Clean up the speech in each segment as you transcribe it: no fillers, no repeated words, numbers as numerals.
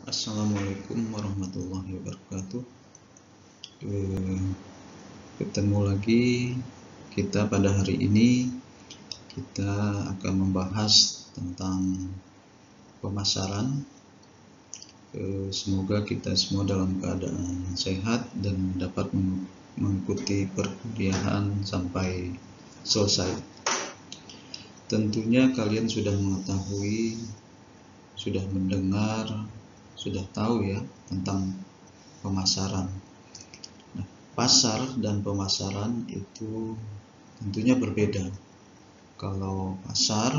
Assalamualaikum warahmatullahi wabarakatuh. Ketemu lagi kita pada hari ini. Kita akan membahas tentang pemasaran. Semoga kita semua dalam keadaan sehat dan dapat mengikuti perkuliahan sampai selesai. Tentunya kalian sudah mengetahui, sudah mendengar, sudah tahu ya tentang pemasaran. Nah, pasar dan pemasaran itu tentunya berbeda. Kalau pasar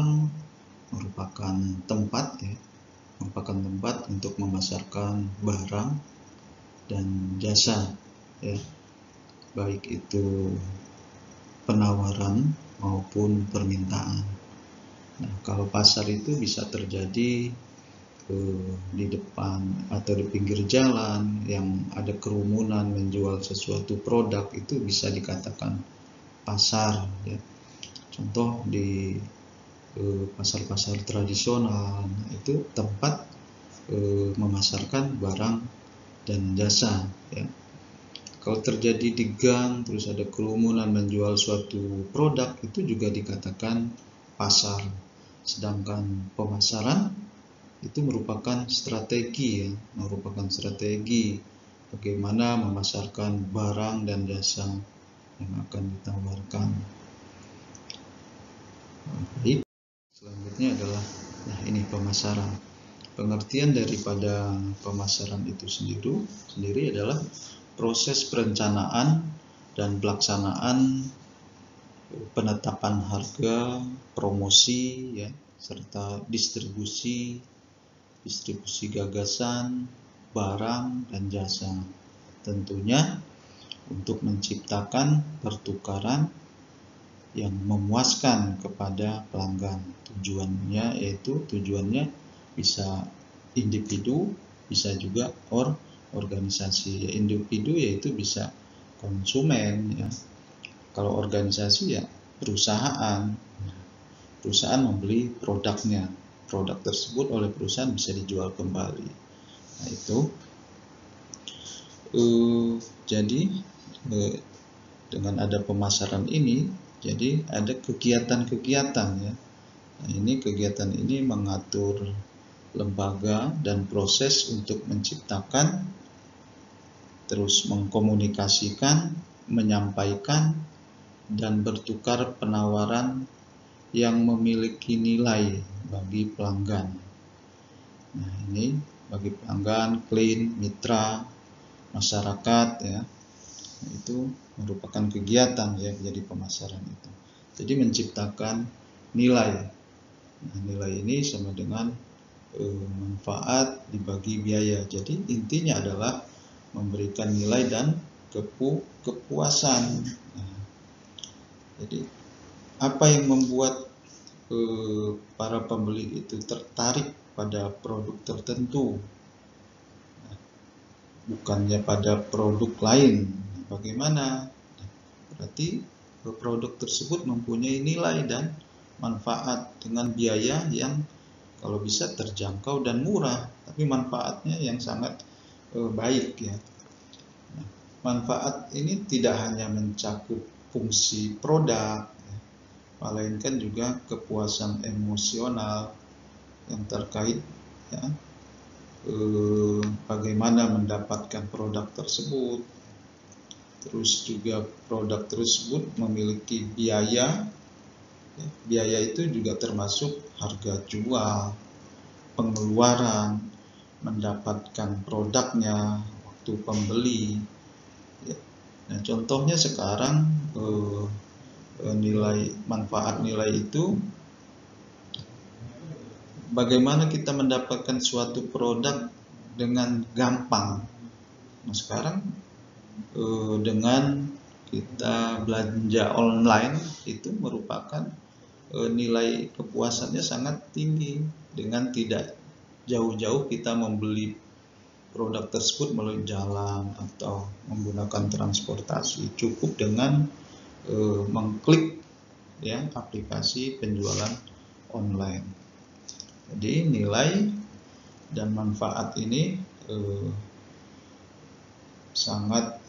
merupakan tempat untuk memasarkan barang dan jasa ya, baik itu penawaran maupun permintaan. Nah, kalau pasar itu bisa terjadi di depan atau di pinggir jalan yang ada kerumunan menjual sesuatu produk, itu bisa dikatakan pasar ya. Contoh di pasar-pasar tradisional itu tempat memasarkan barang dan jasa ya. Kalau terjadi di gang terus ada kerumunan menjual suatu produk, itu juga dikatakan pasar. Sedangkan pemasaran itu merupakan strategi bagaimana memasarkan barang dan jasa yang akan ditawarkan. Baik, selanjutnya adalah ini pemasaran. Pengertian daripada pemasaran itu sendiri adalah proses perencanaan dan pelaksanaan penetapan harga, promosi ya, serta distribusi gagasan, barang dan jasa. Tentunya untuk menciptakan pertukaran yang memuaskan kepada pelanggan. Tujuannya bisa individu, bisa juga organisasi. Individu yaitu bisa konsumen ya. Kalau organisasi ya perusahaan membeli produknya. Produk tersebut oleh perusahaan bisa dijual kembali. Nah itu jadi dengan ada pemasaran ini, jadi ada kegiatan-kegiatan ya. Nah, kegiatan ini mengatur lembaga dan proses untuk menciptakan, terus mengkomunikasikan, menyampaikan, dan bertukar penawaran yang memiliki nilai bagi pelanggan. Nah, ini bagi pelanggan, klien, mitra, masyarakat ya. Nah, itu merupakan kegiatan ya, jadi pemasaran itu. Jadi menciptakan nilai. Nah, nilai ini sama dengan manfaat dibagi biaya. Jadi intinya adalah memberikan nilai dan kepuasan. Nah, jadi apa yang membuat para pembeli itu tertarik pada produk tertentu, bukannya pada produk lain? Bagaimana? Berarti produk tersebut mempunyai nilai dan manfaat dengan biaya yang kalau bisa terjangkau dan murah, tapi manfaatnya yang sangat baik ya. Nah, manfaat ini tidak hanya mencakup fungsi produk, melainkan juga kepuasan emosional yang terkait ya, bagaimana mendapatkan produk tersebut. Terus juga produk tersebut memiliki biaya. Biaya itu juga termasuk harga jual, pengeluaran, mendapatkan produknya, waktu pembeli. Nah, contohnya sekarang manfaat nilai itu, bagaimana kita mendapatkan suatu produk dengan gampang. Nah, sekarang dengan kita belanja online itu merupakan nilai kepuasannya sangat tinggi, dengan tidak jauh-jauh kita membeli produk tersebut melalui jalan atau menggunakan transportasi. Cukup dengan mengklik ya aplikasi penjualan online. Jadi nilai dan manfaat ini sangat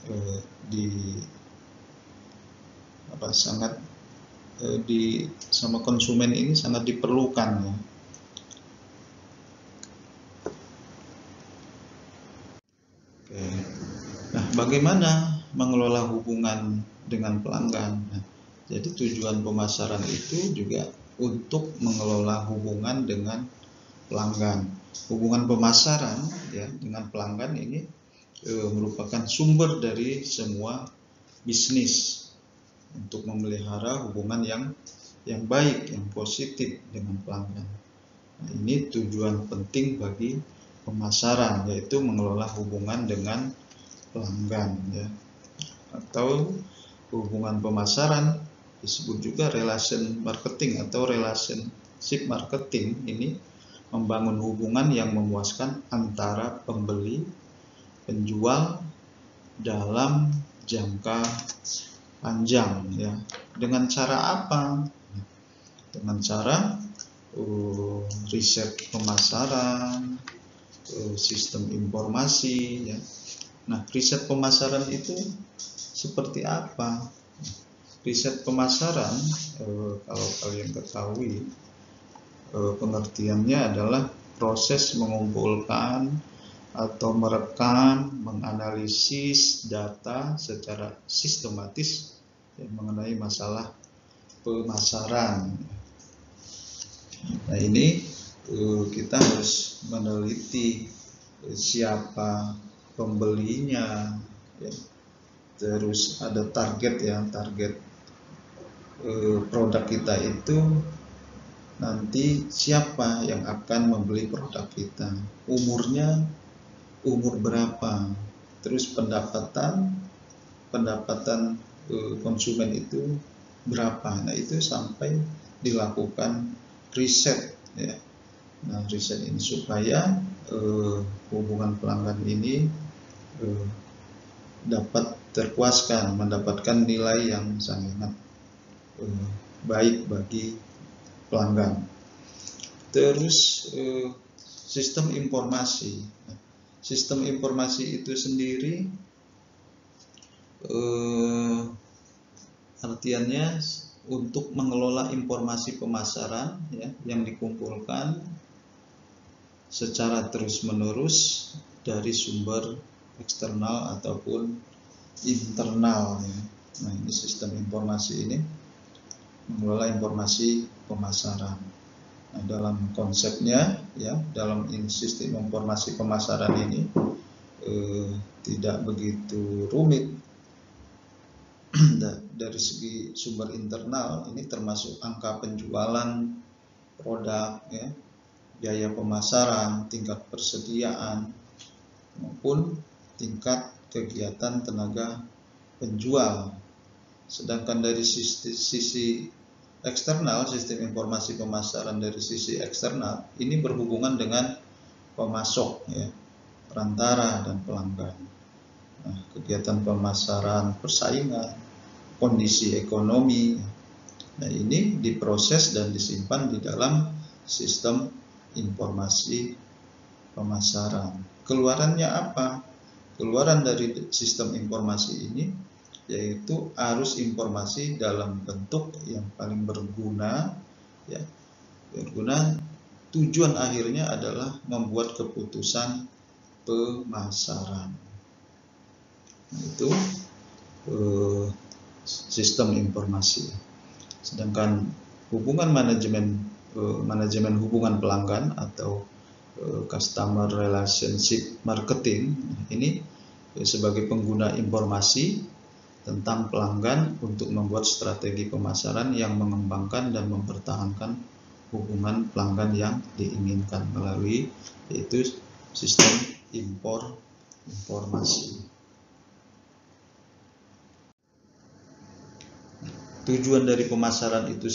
sama konsumen ini sangat diperlukan ya. Oke. Nah, bagaimana mengelola hubungan dengan pelanggan? Nah, jadi tujuan pemasaran itu juga untuk mengelola hubungan dengan pelanggan. Hubungan pemasaran ya dengan pelanggan ini merupakan sumber dari semua bisnis untuk memelihara hubungan yang baik, yang positif dengan pelanggan. Nah, ini tujuan penting bagi pemasaran, yaitu mengelola hubungan dengan pelanggan ya. Atau hubungan pemasaran disebut juga relation marketing atau relationship marketing. Ini membangun hubungan yang memuaskan antara pembeli, penjual dalam jangka panjang ya. Dengan cara apa? Dengan cara riset pemasaran, sistem informasi ya. Nah, riset pemasaran itu seperti apa? Riset pemasaran kalau kalian ketahui pengertiannya adalah proses mengumpulkan atau merekam, menganalisis data secara sistematis mengenai masalah pemasaran. Nah, ini kita harus meneliti siapa pembelinya ya. Terus ada target ya, target produk kita itu nanti siapa yang akan membeli produk kita, umurnya umur berapa, terus pendapatan konsumen itu berapa. Nah, itu sampai dilakukan riset ya. Nah, riset ini supaya hubungan pelanggan ini dapat terpuaskan, mendapatkan nilai yang sangat baik bagi pelanggan. Terus sistem informasi. Sistem informasi itu sendiri artiannya untuk mengelola informasi pemasaran ya, yang dikumpulkan secara terus-menerus dari sumber eksternal ataupun internal ya. Nah, ini sistem informasi ini mengelola informasi pemasaran. Nah, dalam konsepnya ya, dalam sistem informasi pemasaran ini tidak begitu rumit. Dari segi sumber internal ini termasuk angka penjualan produk ya, biaya pemasaran, tingkat persediaan maupun tingkat kegiatan tenaga penjual. Sedangkan dari sisi eksternal, sistem informasi pemasaran dari sisi eksternal ini berhubungan dengan pemasok ya, perantara dan pelanggan. Nah, kegiatan pemasaran, persaingan, kondisi ekonomi. Nah, ini diproses dan disimpan di dalam sistem informasi pemasaran. Keluarannya apa? Keluaran dari sistem informasi ini yaitu arus informasi dalam bentuk yang paling berguna ya. Berguna, tujuan akhirnya adalah membuat keputusan pemasaran. Nah, itu sistem informasi. Sedangkan hubungan manajemen hubungan pelanggan atau customer relationship marketing ini sebagai pengguna informasi tentang pelanggan untuk membuat strategi pemasaran yang mengembangkan dan mempertahankan hubungan pelanggan yang diinginkan melalui yaitu sistem informasi. Tujuan dari pemasaran itu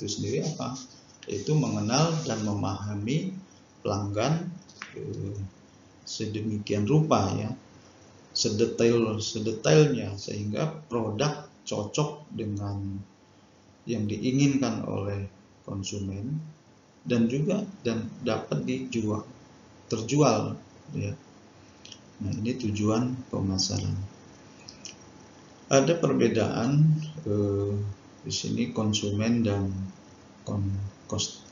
sendiri apa? Yaitu mengenal dan memahami pelanggan sedemikian rupa ya, sedetailnya sehingga produk cocok dengan yang diinginkan oleh konsumen dan dapat terjual ya. Nah, ini tujuan pemasaran. Ada perbedaan di sini konsumen dan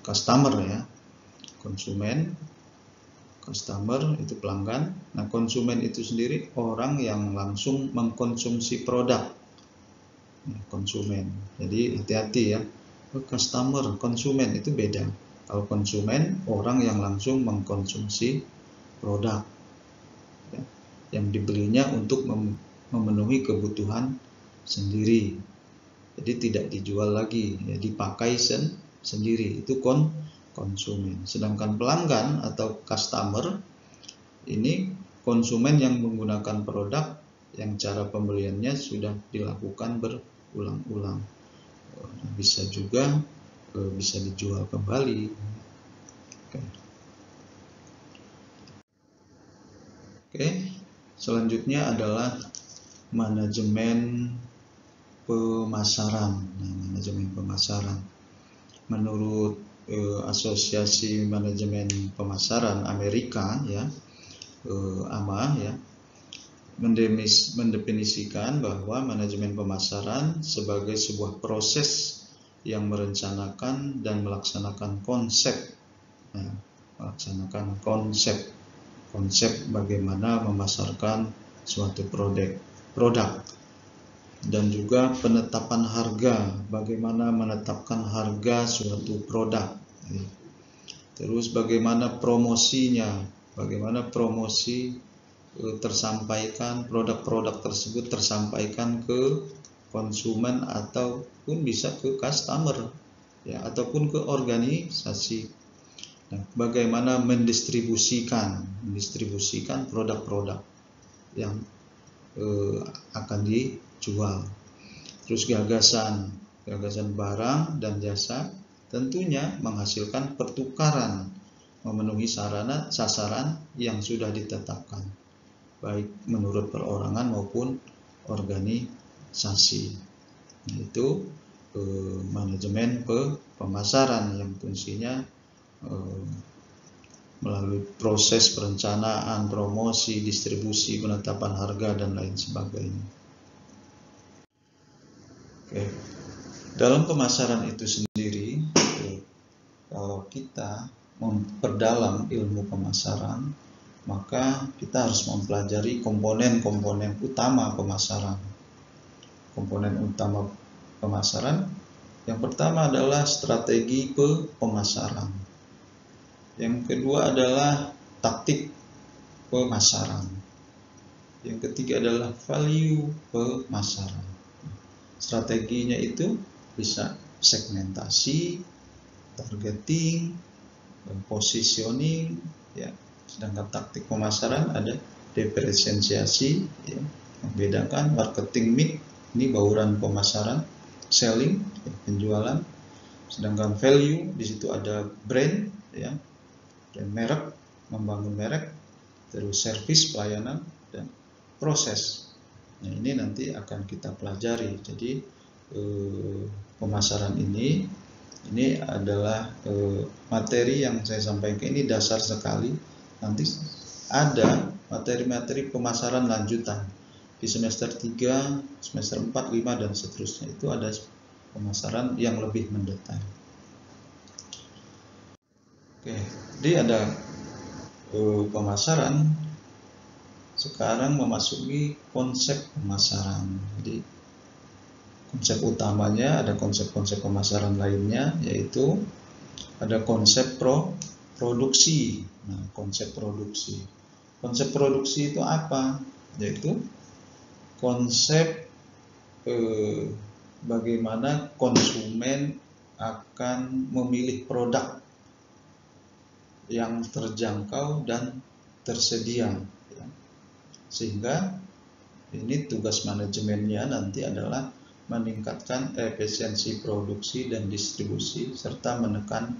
customer ya. Konsumen, customer itu pelanggan. Nah, konsumen itu sendiri orang yang langsung mengkonsumsi produk. Nah, konsumen. Jadi hati-hati ya. Customer, konsumen itu beda. Kalau konsumen orang yang langsung mengkonsumsi produk ya, yang dibelinya untuk memenuhi kebutuhan sendiri. Jadi tidak dijual lagi, ya dipakai sendiri. Itu konsumen. Sedangkan pelanggan atau customer ini konsumen yang menggunakan produk yang cara pembeliannya sudah dilakukan berulang-ulang. Bisa juga bisa dijual kembali. Oke. Selanjutnya adalah manajemen pemasaran. Nah, manajemen pemasaran. Menurut Asosiasi Manajemen Pemasaran Amerika ya, AMA ya, mendefinisikan bahwa manajemen pemasaran sebagai sebuah proses yang merencanakan dan melaksanakan konsep. Nah, melaksanakan konsep bagaimana memasarkan suatu produk dan juga penetapan harga, bagaimana menetapkan harga suatu produk. Terus bagaimana promosinya, bagaimana promosi tersampaikan, produk-produk tersebut tersampaikan ke konsumen ataupun bisa ke customer ya, ataupun ke organisasi. Nah, bagaimana mendistribusikan produk-produk yang akan dijual. Terus gagasan barang dan jasa tentunya menghasilkan pertukaran memenuhi sasaran yang sudah ditetapkan, baik menurut perorangan maupun organisasi. Nah, itu manajemen pemasaran yang fungsinya melalui proses perencanaan, promosi, distribusi, penetapan harga, dan lain sebagainya. Oke. Dalam pemasaran itu sendiri, kalau kita memperdalam ilmu pemasaran, maka kita harus mempelajari komponen-komponen utama pemasaran. Komponen utama pemasaran yang pertama adalah strategi pemasaran. Yang kedua adalah taktik pemasaran. Yang ketiga adalah value pemasaran. Strateginya itu bisa segmentasi, targeting, positioning, ya. Sedangkan taktik pemasaran ada diferensiasi, ya, membedakan marketing mix, ini bauran pemasaran, selling, ya, penjualan. Sedangkan value di situ ada brand, ya, brand merek, membangun merek, terus service pelayanan dan proses. Nah, ini nanti akan kita pelajari. Jadi pemasaran ini adalah materi yang saya sampaikan ini dasar sekali. Nanti ada materi-materi pemasaran lanjutan di semester 3, semester 4, 5 dan seterusnya. Itu ada pemasaran yang lebih mendetail. Oke, jadi ada pemasaran. Sekarang memasuki konsep pemasaran. Jadi konsep utamanya ada konsep-konsep pemasaran lainnya, yaitu ada konsep produksi. Nah, konsep produksi. Konsep produksi itu apa? Yaitu konsep bagaimana konsumen akan memilih produk yang terjangkau dan tersedia, ya. Sehingga ini tugas manajemennya nanti adalah meningkatkan efisiensi produksi dan distribusi serta menekan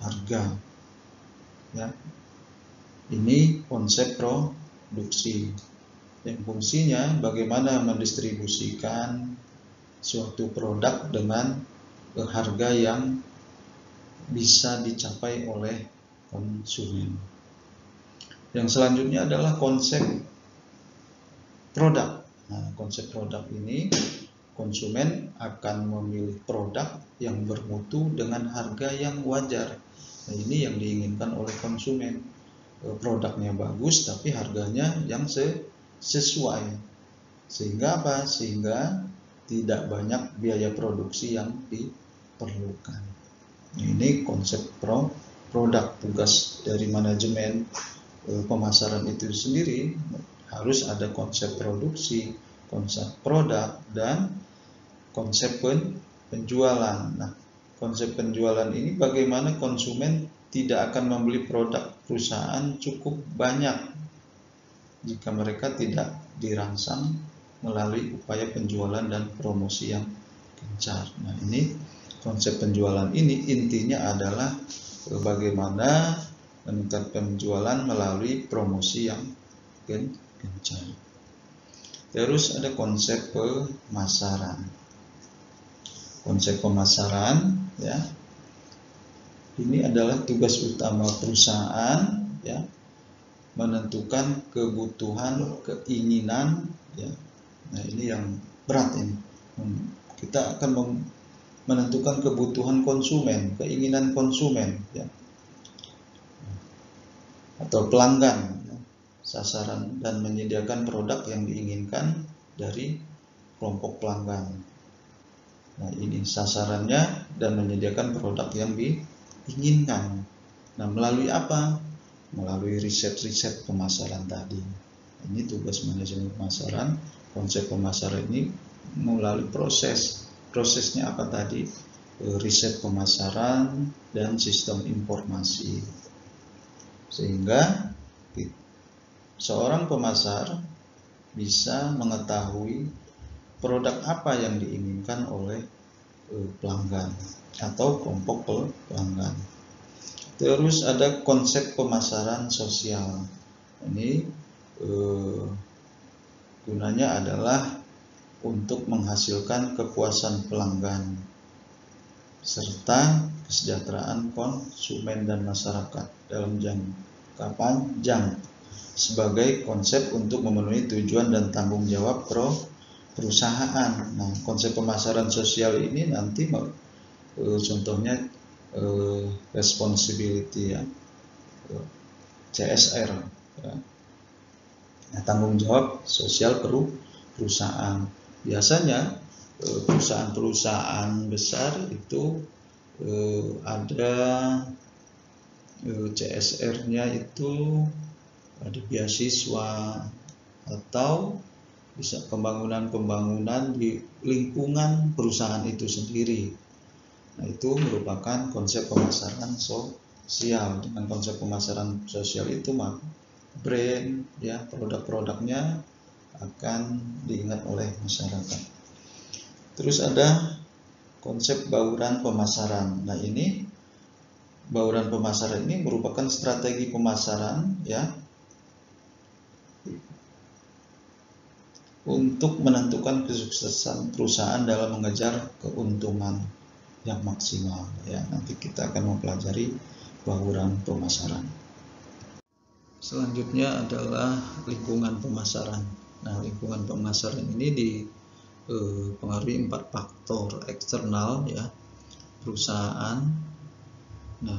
harga. Ya. Ini konsep produksi yang fungsinya bagaimana mendistribusikan suatu produk dengan harga yang bisa dicapai oleh konsumen. Yang selanjutnya adalah konsep produk. Nah, konsep produk ini konsumen akan memilih produk yang bermutu dengan harga yang wajar. Nah, ini yang diinginkan oleh konsumen. Produknya bagus tapi harganya yang sesuai. Sehingga apa? Sehingga tidak banyak biaya produksi yang diperlukan. Ini konsep produk. Tugas dari manajemen pemasaran itu sendiri harus ada konsep produksi, konsep produk, dan konsep penjualan. Nah, konsep penjualan ini bagaimana konsumen tidak akan membeli produk perusahaan cukup banyak jika mereka tidak dirangsang melalui upaya penjualan dan promosi yang gencar. Nah, ini konsep penjualan ini intinya adalah bagaimana meningkatkan penjualan melalui promosi yang gencar. Terus ada konsep pemasaran. Konsep pemasaran, ya, ini adalah tugas utama perusahaan, ya, menentukan kebutuhan, keinginan, ya. Nah, ini yang berat ini. Kita akan menentukan kebutuhan konsumen, keinginan konsumen, ya, atau pelanggan, ya, sasaran, dan menyediakan produk yang diinginkan dari kelompok pelanggan. Nah, ini sasarannya dan menyediakan produk yang diinginkan. Nah, melalui apa? Melalui riset-riset pemasaran tadi. Ini tugas manajemen pemasaran. Konsep pemasaran ini melalui prosesnya apa tadi? Riset pemasaran dan sistem informasi. Sehingga seorang pemasar bisa mengetahui produk apa yang diinginkan oleh pelanggan atau kelompok pelanggan. Terus ada konsep pemasaran sosial. Ini gunanya adalah untuk menghasilkan kepuasan pelanggan serta kesejahteraan konsumen dan masyarakat dalam jangka panjang sebagai konsep untuk memenuhi tujuan dan tanggung jawab perusahaan. Nah, konsep pemasaran sosial ini nanti contohnya responsibility, ya, CSR, ya. Nah, tanggung jawab sosial perusahaan. Biasanya perusahaan-perusahaan besar itu ada CSR-nya itu ada beasiswa atau bisa pembangunan di lingkungan perusahaan itu sendiri. Nah, itu merupakan konsep pemasaran sosial. Dengan konsep pemasaran sosial itu brand, ya, produk-produknya akan diingat oleh masyarakat. Terus ada konsep bauran pemasaran. Nah, ini bauran pemasaran ini merupakan strategi pemasaran, ya, untuk menentukan kesuksesan perusahaan dalam mengejar keuntungan yang maksimal, ya. Nanti kita akan mempelajari bauran pemasaran. Selanjutnya adalah lingkungan pemasaran. Nah, lingkungan pemasaran ini dipengaruhi 4 faktor eksternal, ya, perusahaan. Nah,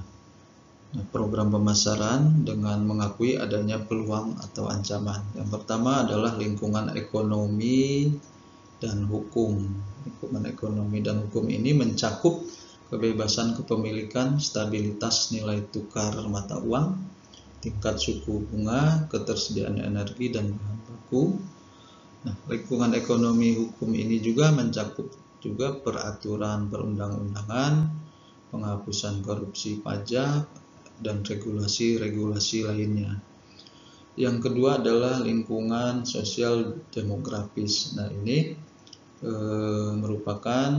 program pemasaran dengan mengakui adanya peluang atau ancaman. Yang pertama adalah lingkungan ekonomi dan hukum. Lingkungan ekonomi dan hukum ini mencakup kebebasan kepemilikan, stabilitas nilai tukar mata uang, tingkat suku bunga, ketersediaan energi dan bahan baku. Nah, lingkungan ekonomi hukum ini juga mencakup juga peraturan perundang-undangan, penghapusan korupsi pajak, dan regulasi-regulasi lainnya. Yang kedua adalah lingkungan sosial demografis. Nah, ini merupakan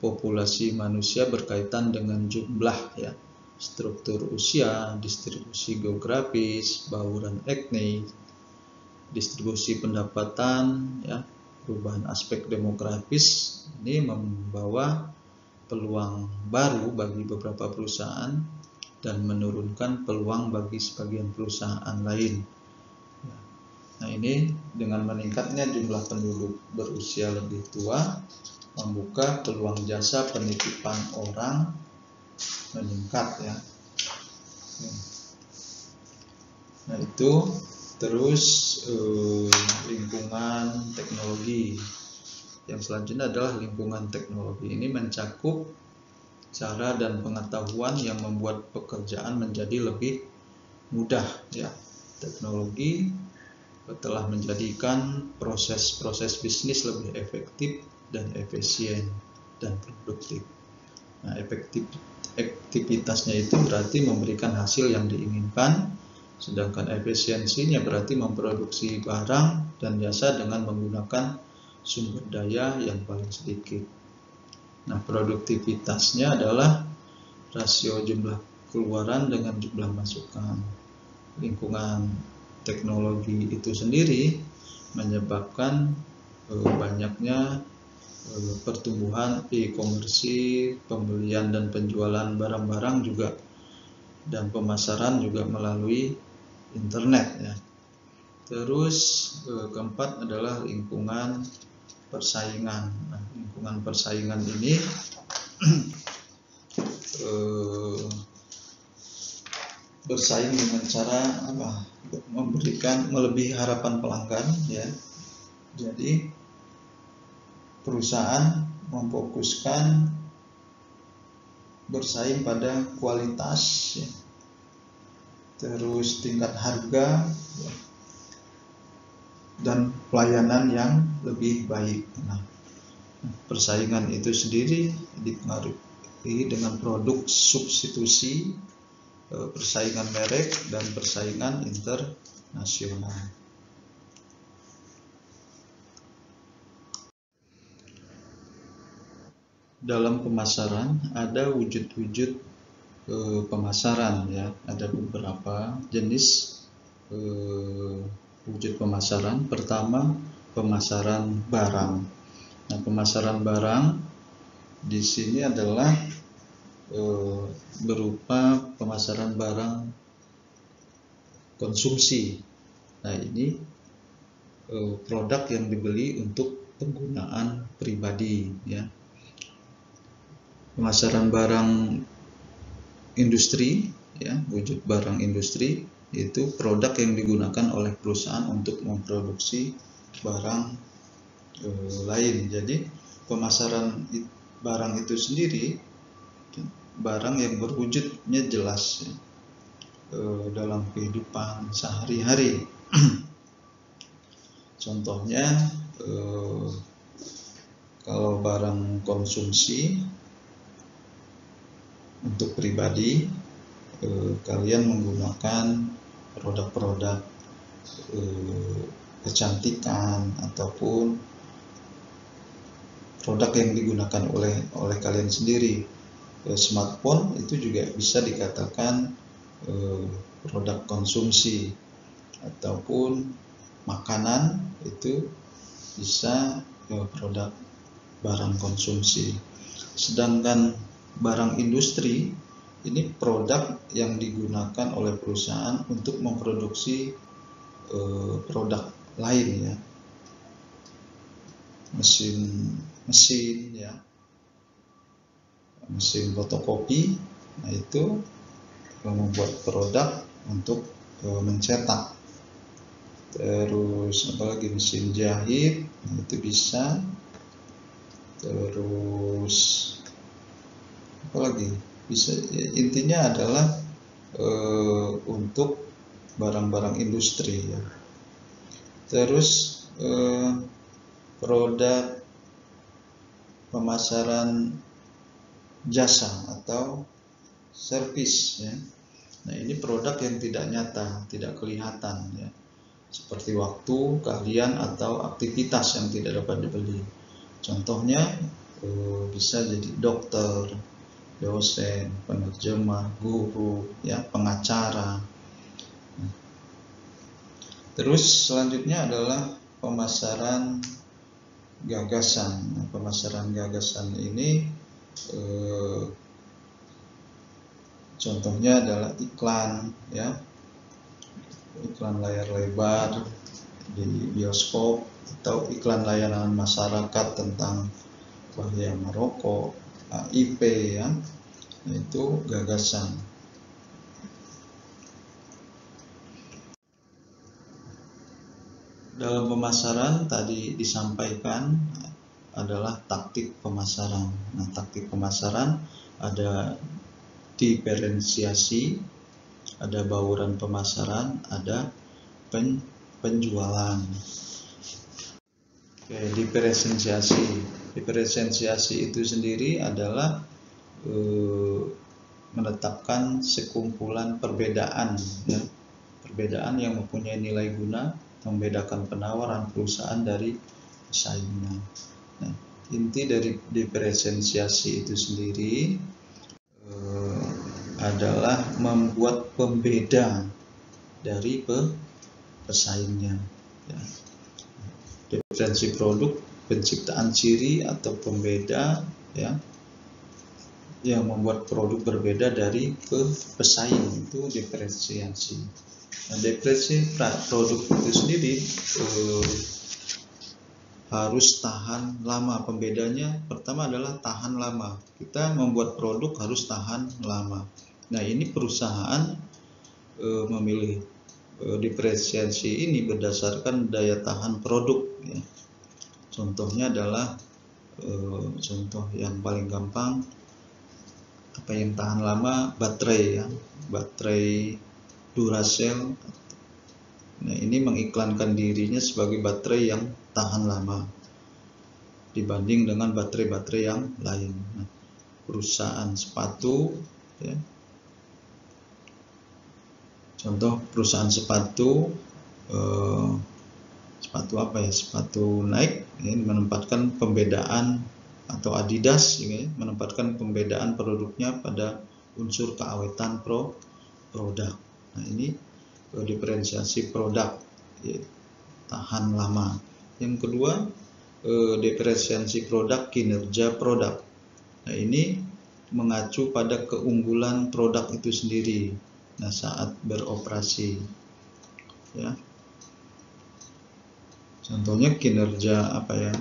populasi manusia berkaitan dengan jumlah, ya, struktur usia, distribusi geografis, bauran etnis, distribusi pendapatan, ya, perubahan aspek demografis ini membawa peluang baru bagi beberapa perusahaan dan menurunkan peluang bagi sebagian perusahaan lain. Nah, ini dengan meningkatnya jumlah penduduk berusia lebih tua membuka peluang jasa penitipan orang meningkat ya. Nah, itu terus lingkungan teknologi. Yang selanjutnya adalah lingkungan teknologi. Ini mencakup cara dan pengetahuan yang membuat pekerjaan menjadi lebih mudah ya. Teknologi telah menjadikan proses-proses bisnis lebih efektif dan efisien dan produktif. Nah, efektivitasnya itu berarti memberikan hasil yang diinginkan, sedangkan efisiensinya berarti memproduksi barang dan jasa dengan menggunakan sumber daya yang paling sedikit. Nah, produktivitasnya adalah rasio jumlah keluaran dengan jumlah masukan. Lingkungan teknologi itu sendiri menyebabkan banyaknya pertumbuhan e-commerce, pembelian dan penjualan barang-barang juga, dan pemasaran juga melalui internet ya. Terus keempat adalah lingkungan persaingan. Nah, lingkungan persaingan ini bersaing dengan cara memberikan melebihi harapan pelanggan ya. Jadi perusahaan memfokuskan bersaing pada kualitas ya. Terus tingkat harga ya, dan pelayanan yang lebih baik. Nah, persaingan itu sendiri dipengaruhi dengan produk substitusi, persaingan merek, dan persaingan internasional. Dalam pemasaran ada wujud-wujud pemasaran ya. Ada beberapa jenis wujud pemasaran. Pertama, pemasaran barang. Nah, pemasaran barang di sini adalah berupa pemasaran barang konsumsi. Nah, ini produk yang dibeli untuk penggunaan pribadi ya. Pemasaran barang industri ya, wujud barang industri itu produk yang digunakan oleh perusahaan untuk memproduksi barang lain. Jadi pemasaran barang itu sendiri barang yang berwujudnya jelas ya, dalam kehidupan sehari-hari. Contohnya kalau barang konsumsi untuk pribadi, kalian menggunakan produk-produk kecantikan ataupun produk yang digunakan oleh kalian sendiri. Smartphone itu juga bisa dikatakan produk konsumsi, ataupun makanan itu bisa produk barang konsumsi. Sedangkan barang industri ini produk yang digunakan oleh perusahaan untuk memproduksi produk lain ya. Mesin ya, mesin fotokopi, nah itu membuat produk untuk mencetak. Terus apalagi mesin jahit, nah itu bisa. Terus apalagi bisa, intinya adalah untuk barang-barang industri ya. Terus produk pemasaran jasa atau servis ya. Nah, ini produk yang tidak nyata, tidak kelihatan ya, seperti waktu, keahlian, atau aktivitas yang tidak dapat dibeli. Contohnya bisa jadi dokter, dosen, penerjemah, guru ya, pengacara. Terus selanjutnya adalah pemasaran gagasan. Nah, pemasaran gagasan ini Contohnya adalah iklan, ya, iklan layar lebar di bioskop atau iklan layanan masyarakat tentang bahaya merokok, HIV, ya, itu gagasan. Dalam pemasaran tadi disampaikan adalah taktik pemasaran. Nah, taktik pemasaran ada diferensiasi, ada bauran pemasaran, ada penjualan. Oke, diferensiasi. Diferensiasi itu sendiri adalah menetapkan sekumpulan perbedaan, ya, perbedaan yang mempunyai nilai guna, membedakan penawaran perusahaan dari pesaingnya. Nah, inti dari diferensiasi itu sendiri adalah membuat pembeda dari pesaingnya. Ya. Diferensi produk, penciptaan ciri atau pembeda, ya, yang membuat produk berbeda dari pesaing, itu diferensiasi. Nah, diferensi produk itu sendiri harus tahan lama. Pembedanya pertama adalah tahan lama. Kita membuat produk harus tahan lama. Nah, ini perusahaan memilih diferensiasi ini berdasarkan daya tahan produk, ya. Contohnya adalah contoh yang paling gampang, apa yang tahan lama, baterai, ya, baterai Duracell. Nah, ini mengiklankan dirinya sebagai baterai yang tahan lama dibanding dengan baterai-baterai yang lain. Nah, perusahaan sepatu, ya, contoh perusahaan sepatu, sepatu apa ya, sepatu Nike, ya, menempatkan pembedaan, atau Adidas juga, ya, menempatkan pembedaan produknya pada unsur keawetan produk. Nah, ini diferensiasi produk, ya, tahan lama. Yang kedua, diferensiasi produk, kinerja produk. Nah, ini mengacu pada keunggulan produk itu sendiri, nah, saat beroperasi, ya. Contohnya kinerja apa ya,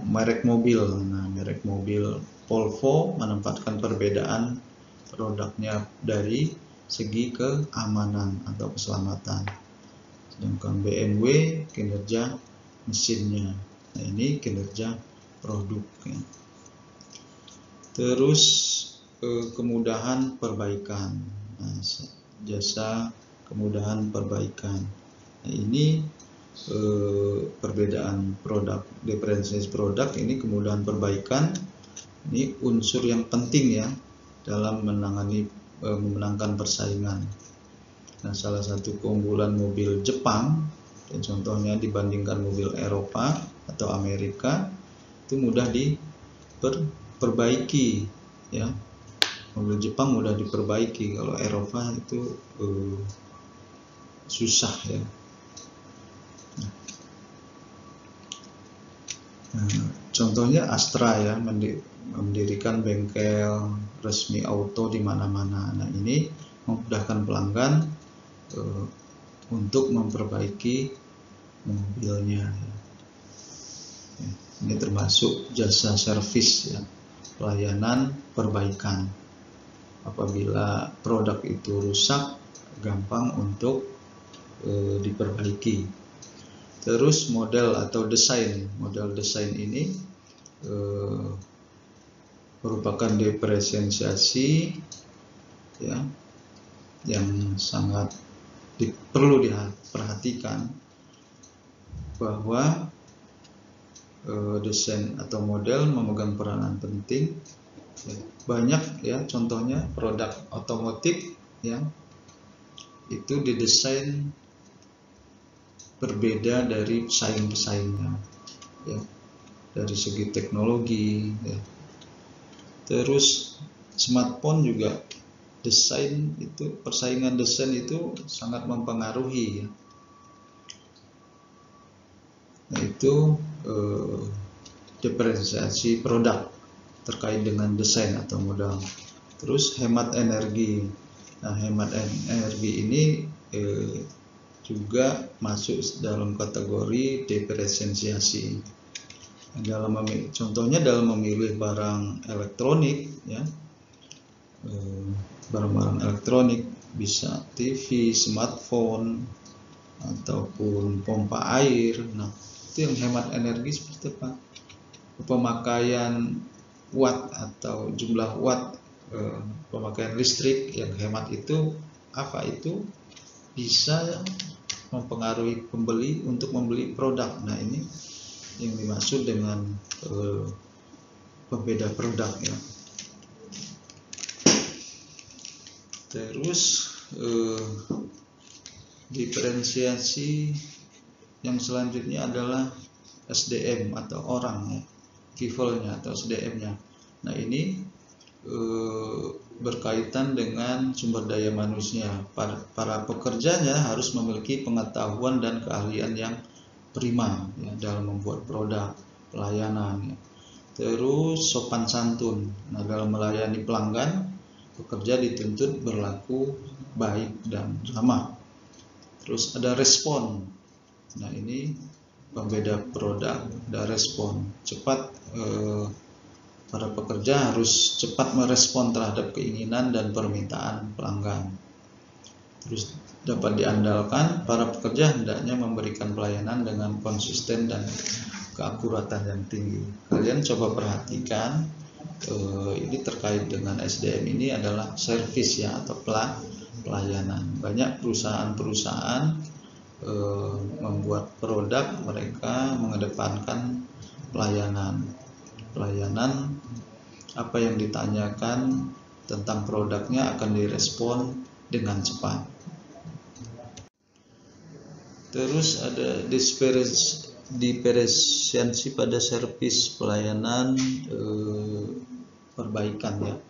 merek mobil. Nah, merek mobil Volvo menempatkan perbedaan produknya dari segi keamanan atau keselamatan. Sedangkan BMW kinerja mesinnya. Nah, ini kinerja produk, ya. Terus kemudahan perbaikan. Nah, jasa kemudahan perbaikan. Nah, ini perbedaan produk, diferensiasi produk ini, kemudahan perbaikan ini unsur yang penting, ya, dalam memenangkan persaingan. Nah, salah satu keunggulan mobil Jepang, dan contohnya dibandingkan mobil Eropa atau Amerika, itu mudah diperbaiki, ya. Mobil Jepang mudah diperbaiki, kalau Eropa itu susah, ya. Nah, contohnya Astra, ya, mendirikan bengkel resmi auto di mana-mana. Nah, ini memudahkan pelanggan untuk memperbaiki mobilnya. Ini termasuk jasa servis, ya, pelayanan perbaikan. Apabila produk itu rusak, gampang untuk diperbaiki. Terus model atau desain. Model desain ini merupakan diferensiasi, ya, yang sangat perlu diperhatikan, bahwa desain atau model memegang peranan penting. Banyak, ya, contohnya produk otomotif yang itu didesain berbeda dari pesaing-pesaingnya, ya, dari segi teknologi, ya. Terus smartphone juga desain itu, persaingan desain itu sangat mempengaruhi, ya. Nah, itu diferensiasi produk terkait dengan desain atau modal. Terus hemat energi. Nah, hemat energi ini juga masuk dalam kategori diferensiasi. Contohnya dalam memilih barang elektronik, ya, barang-barang elektronik bisa TV, smartphone, ataupun pompa air. Nah, itu yang hemat energi seperti apa? Pemakaian watt atau jumlah watt pemakaian listrik yang hemat itu apa? Itu bisa mempengaruhi pembeli untuk membeli produk. Nah, ini yang dimaksud dengan pembeda produk, ya. Terus diferensiasi yang selanjutnya adalah SDM atau orang, ya, people-nya atau SDM-nya. Nah, ini berkaitan dengan sumber daya manusia. Para pekerjanya harus memiliki pengetahuan dan keahlian yang prima, ya, dalam membuat produk, pelayanan, ya. Terus sopan santun. Nah, dalam melayani pelanggan, pekerja dituntut berlaku baik dan ramah. Terus ada respon. Nah, ini pembeda produk, ada respon. Cepat, para pekerja harus cepat merespon terhadap keinginan dan permintaan pelanggan. Terus dapat diandalkan, para pekerja hendaknya memberikan pelayanan dengan konsisten dan keakuratan yang tinggi. Kalian coba perhatikan, ini terkait dengan SDM ini adalah servis, ya, atau pelayanan. Banyak perusahaan-perusahaan membuat produk, mereka mengedepankan pelayanan. Apa yang ditanyakan tentang produknya akan direspon dengan cepat. Terus ada diferensiasi pada servis pelayanan perbaikan, ya.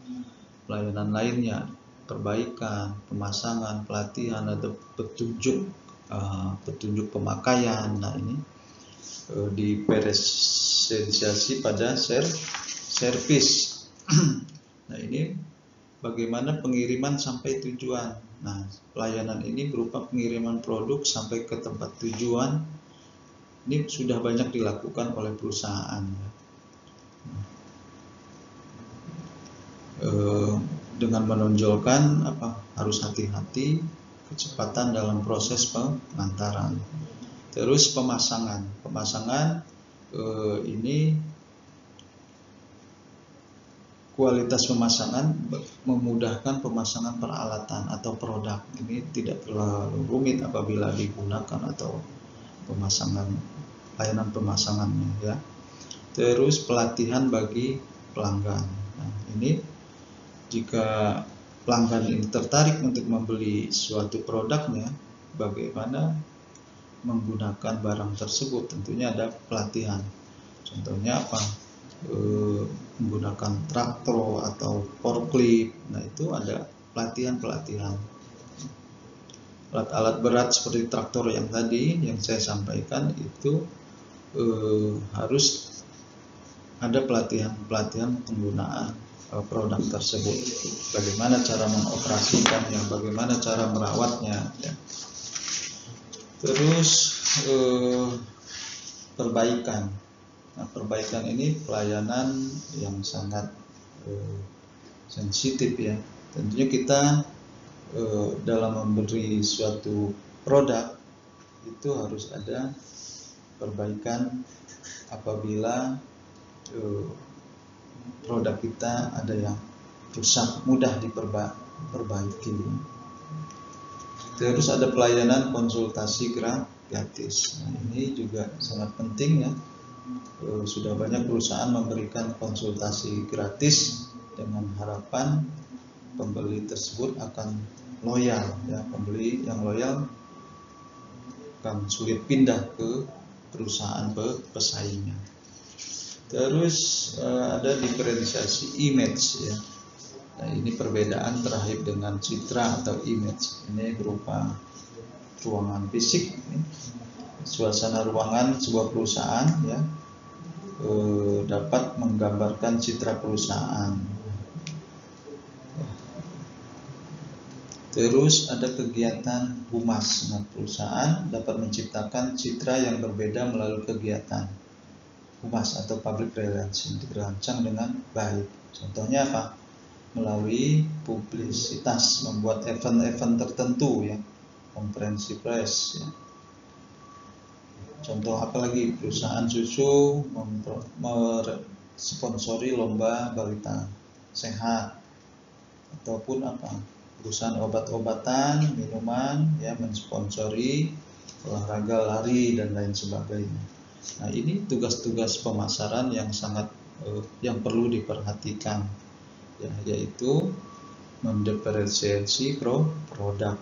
Pelayanan lainnya, perbaikan, pemasangan, pelatihan, atau petunjuk pemakaian. Nah, ini diferensiasi pada servis. Nah, ini bagaimana pengiriman sampai tujuan. Nah, pelayanan ini berupa pengiriman produk sampai ke tempat tujuan. Ini sudah banyak dilakukan oleh perusahaan. Dengan menonjolkan harus hati-hati, kecepatan dalam proses pengantaran. Terus pemasangan ini kualitas pemasangan memudahkan pemasangan peralatan atau produk. Ini tidak terlalu rumit apabila digunakan atau layanan pemasangannya, ya. Terus pelatihan bagi pelanggan. Nah, ini jika pelanggan ini tertarik untuk membeli suatu produknya, bagaimana menggunakan barang tersebut, tentunya ada pelatihan. Contohnya menggunakan traktor atau forklift. Nah, itu ada pelatihan. Alat-alat berat seperti traktor yang tadi yang saya sampaikan itu harus ada pelatihan penggunaan produk tersebut. Bagaimana cara mengoperasikannya, bagaimana cara merawatnya, ya. Terus perbaikan. Nah, perbaikan ini pelayanan yang sangat sensitif, ya. Tentunya kita dalam memberi suatu produk itu harus ada perbaikan apabila produk kita ada yang rusak, mudah diperbaiki. Terus ada pelayanan konsultasi gratis. Nah, ini juga sangat penting, ya. Sudah banyak perusahaan memberikan konsultasi gratis dengan harapan pembeli tersebut akan loyal, ya. Pembeli yang loyal akan sulit pindah ke perusahaan pesaingnya. Terus ada diferensiasi image, ya. Nah, ini perbedaan terkait dengan citra atau image. Ini berupa ruangan fisik, suasana ruangan sebuah perusahaan, ya. dapat menggambarkan citra perusahaan. Terus ada kegiatan humas. Nah, perusahaan dapat menciptakan citra yang berbeda melalui kegiatan humas atau public relations dirancang dengan baik. Contohnya apa? Melalui publisitas, membuat event-event tertentu ya, konferensi pers ya. Contoh apalagi, perusahaan susu sponsori lomba balita sehat, ataupun apa, perusahaan obat-obatan, minuman ya mensponsori olahraga lari dan lain sebagainya. Nah, ini tugas-tugas pemasaran yang sangat yang perlu diperhatikan ya, yaitu mendiferensiasi produk